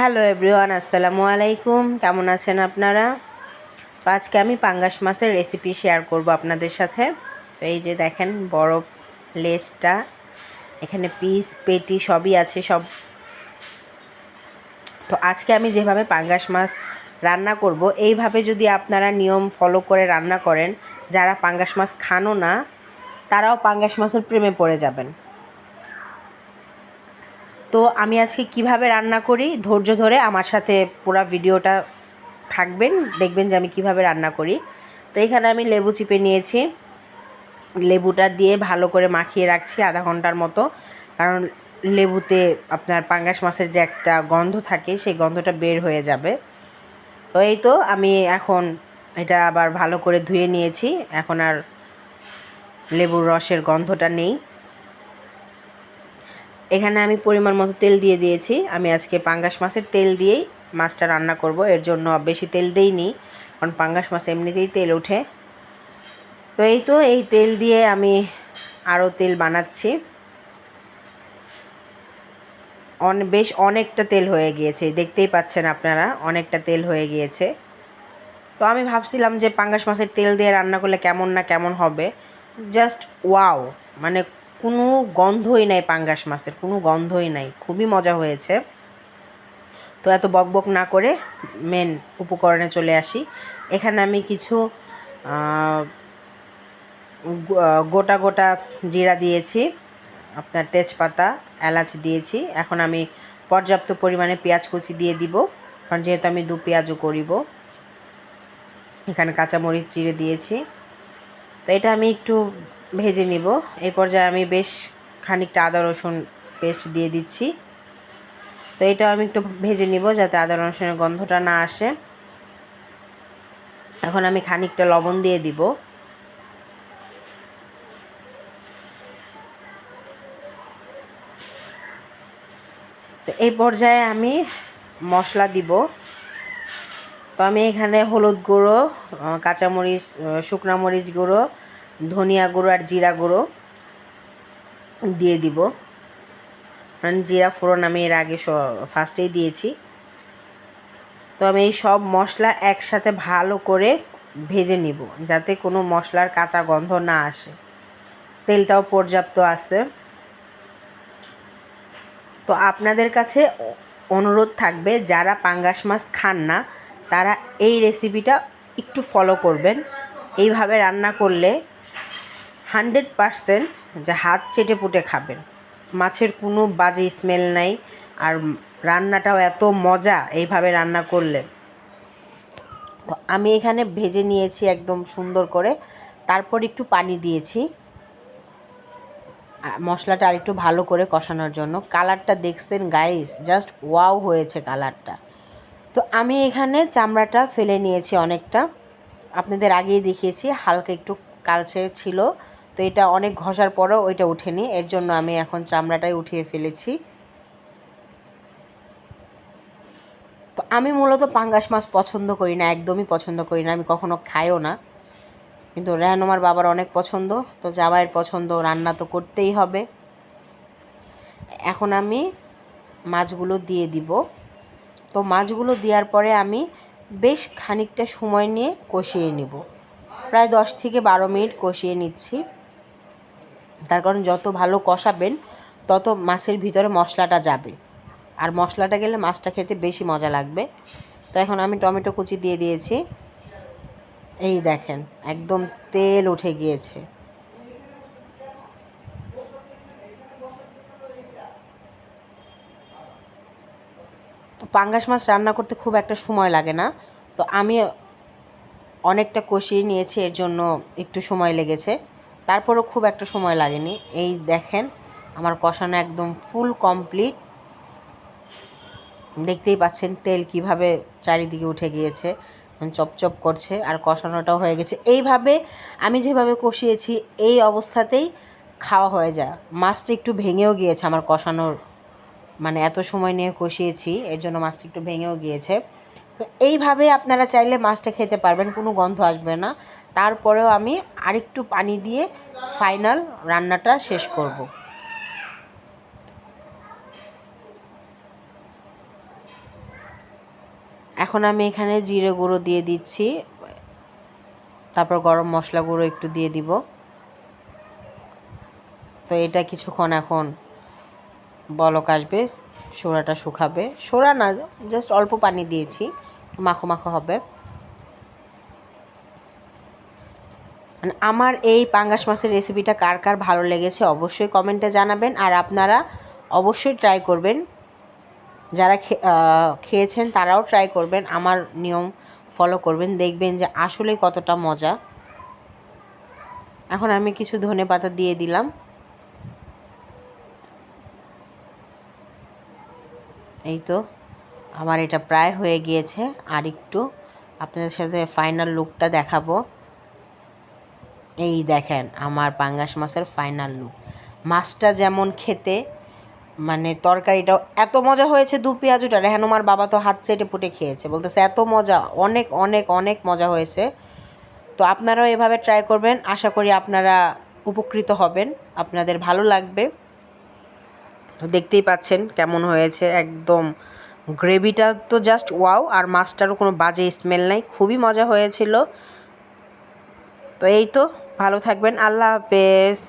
Hello everyone, আসসালামু আলাইকুম। কেমন আছেন আপনারা? তো আজকে আমি পাঙ্গাস মাছের রেসিপি শেয়ার করব আপনাদের সাথে। তো এই যে দেখেন বড় লেজটা, এখানে পিস পেটি সবই আছে সব। তো আজকে আমি যেভাবে পাঙ্গাস মাছ রান্না করব, এইভাবে যদি আপনারা নিয়ম ফলো করে রান্না করেন, যারা পাঙ্গাস মাছ খানো না তারাও পাঙ্গাস মাছের প্রেমে পড়ে যাবেন। তো আমি আজকে কিভাবে রান্না করি, ধৈর্য ধরে আমার সাথে পুরো ভিডিওটা থাকবেন, দেখবেন যে আমি কিভাবে রান্না করি। তো এখানে আমি লেবু চিপে নিয়েছি, লেবুটা দিয়ে ভালো করে মাখিয়ে রাখছি আধা ঘন্টার মতো, কারণ লেবুতে আপনার পাঙ্গাস মাছের যে একটা গন্ধ থাকে সেই গন্ধটা বের হয়ে যাবে। তো এই তো আমি এখন এটা আবার ভালো করে ধুয়ে নিয়েছি, এখন আর লেবুর রসের গন্ধটা নেই। এখানে আমি পরিমাণ মতো তেল দিয়ে দিয়েছি। আমি আজকে পাঙ্গাস মাছের তেল দিয়েই মাছটা রান্না করব, এর জন্য বেশি তেল দেইনি, কারণ পাঙ্গাস মাছ এমনিতেই তেল ওঠে। তো এই তেল দিয়ে আমি আরও তেল বানাচ্ছি। বেশ অনেকটা তেল হয়ে গিয়েছে, দেখতেই পাচ্ছেন আপনারা, অনেকটা তেল হয়ে গিয়েছে। তো আমি ভাবছিলাম যে পাঙ্গাস মাছের তেল দিয়ে রান্না করলে কেমন না কেমন হবে, জাস্ট ওয়াও, মানে কোনো গন্ধই নাই, পাঙ্গাস মাছের কোনো গন্ধই নাই, খুবই মজা হয়েছে। তো এত বকবক না করে মেন উপকরণে চলে আসি। এখানে আমি কিছু গোটা গোটা জিরা দিয়েছি, আপনার তেজপাতা, এলাচ দিয়েছি। এখন আমি পর্যাপ্ত পরিমাণে পেঁয়াজ কুচি দিয়ে দিব, কারণ যেহেতু আমি দু পেঁয়াজও করিব। এখানে কাঁচামরিচ চিড়ে দিয়েছি। তো এটা আমি একটু ভেজে নিব। এই পর্যায়ে আমি বেশ খানিকটা আদা রসুন পেস্ট দিয়ে দিচ্ছি। তো এটা আমি একটু ভেজে নিব যাতে আদা রসুনের গন্ধটা না আসে। এখন আমি খানিকটা লবণ দিয়ে দিব। তো এই পর্যায়ে আমি মশলা দিব। তো আমি এখানে হলুদ গুঁড়ো, কাঁচামরিচ, শুকনো মরিচ গুঁড়ো, ধনিয়া গুঁড়ো আর জিরা গুঁড়ো দিয়ে দিব। মানে জিরা ফোড়ন আমি এর আগে ফার্স্টেই দিয়েছি। তো আমি এই সব মশলা একসাথে ভালো করে ভেজে নিব, যাতে কোনো মশলার কাঁচা গন্ধ না আসে। তেলটাও পর্যাপ্ত আছে। তো আপনাদের কাছে অনুরোধ থাকবে, যারা পাঙ্গাস মাছ খান না তারা এই রেসিপিটা একটু ফলো করবেন। এইভাবে রান্না করলে 100% যে হাত চেটে পুটে খাবেন। মাছের কোনো বাজে স্মেল নাই, আর রান্নাটাও এত মজা এইভাবে রান্না করলে। তো আমি এখানে ভেজে নিয়েছি একদম সুন্দর করে, তারপর একটু পানি দিয়েছি মশলাটা আর একটু ভালো করে কষানোর জন্য। কালারটা দেখছেন গাইস, জাস্ট ওয়াও হয়েছে কালারটা। তো আমি এখানে চামড়াটা ফেলে নিয়েছি অনেকটা, আপনাদের আগেই দেখিয়েছি, হালকা একটু কালচে ছিল। তো এটা অনেক ঘষার পরেও ওইটা উঠেনি, এর জন্য আমি এখন চামড়াটাই উঠিয়ে ফেলেছি। তো আমি মূলত পাঙ্গাস মাছ পছন্দ করি না, একদমই পছন্দ করি না, আমি কখনো খাইও না। কিন্তু রেহানুমার বাবার অনেক পছন্দ, তো জামাইয়ের পছন্দ, রান্না তো করতেই হবে। এখন আমি মাছগুলো দিয়ে দিব। তো মাছগুলো দেওয়ার পরে আমি বেশ খানিকটা সময় নিয়ে কষিয়ে নিব, প্রায় 10 থেকে 12 মিনিট কষিয়ে নিচ্ছি। তার কারণ যত ভালো কষাবেন তত মাছের ভিতরে মশলাটা যাবে, আর মশলাটা গেলে মাছটা খেতে বেশি মজা লাগবে। তো এখন আমি টমেটো কুচি দিয়ে দিয়েছি। এই দেখেন একদম তেল উঠে গিয়েছে। তো পাঙ্গাস মাছ রান্না করতে খুব একটা সময় লাগে না, তো আমি অনেকটা কষিয়ে নিয়েছি, এর জন্য একটু সময় লেগেছে, তারপরও খুব একটা সময় লাগেনি। এই দেখেন আমার কষানো একদম ফুল কমপ্লিট, দেখতেই পাচ্ছেন তেল কিভাবে চারিদিকে উঠে গিয়েছে, চপচপ করছে, আর কষানোটাও হয়ে গেছে। এইভাবে আমি যেভাবে কষিয়েছি এই অবস্থাতেই খাওয়া হয়ে যায়। মাছটা একটু ভেঙেও গিয়েছে আমার কষানোর, মানে এত সময় নিয়ে কষিয়েছি এর জন্য মাছটা একটু ভেঙেও গিয়েছে। তো এইভাবে আপনারা চাইলে মাছটা খেতে পারবেন, কোনো গন্ধ আসবে না। তারপরেও আমি আরেকটু পানি দিয়ে ফাইনাল রান্নাটা শেষ করব। এখন আমি এখানে জিরে গুঁড়ো দিয়ে দিচ্ছি, তারপর গরম মশলা গুঁড়ো একটু দিয়ে দিব। তো এটা কিছুক্ষণ এখন বলক আসবে, সোড়াটা শুকাবে, সোড়া না জাস্ট অল্প পানি দিয়েছি, মাখো মাখো হবে। মানে আমার এই পাঙ্গাস মাছের রেসিপিটা কার কার ভালো লেগেছে অবশ্যই কমেন্টে জানাবেন, আর আপনারা অবশ্যই ট্রাই করবেন, যারা খেয়েছেন তারাও ট্রাই করবেন, আমার নিয়ম ফলো করবেন, দেখবেন যে আসলেই কতটা মজা। এখন আমি কিছু ধনেপাতা দিয়ে দিলাম। এই তো আমার এটা প্রায় হয়ে গিয়েছে, আর একটু আপনাদের সাথে ফাইনাল লুকটা দেখাবো। এই দেখেন আমার পাঙ্গাস মাছের ফাইনাল লুক। মাছটা যেমন খেতে, মানে তরকারিটাও এত মজা হয়েছে, দু পেঁয়াজুটা রেহানুমার বাবা তো হাত চেটে পুটে খেয়েছে, বলতেছে এত মজা, অনেক অনেক অনেক মজা হয়েছে। তো আপনারাও এভাবে ট্রাই করবেন, আশা করি আপনারা উপকৃত হবেন, আপনাদের ভালো লাগবে। তো দেখতেই পাচ্ছেন কেমন হয়েছে, একদম গ্রেভিটা তো জাস্ট ওয়াও, আর মাছটারও কোনো বাজে স্মেল নাই, খুবই মজা হয়েছিল। তো এই তো, ভালো থাকবেন, আল্লাহ হাফেজ।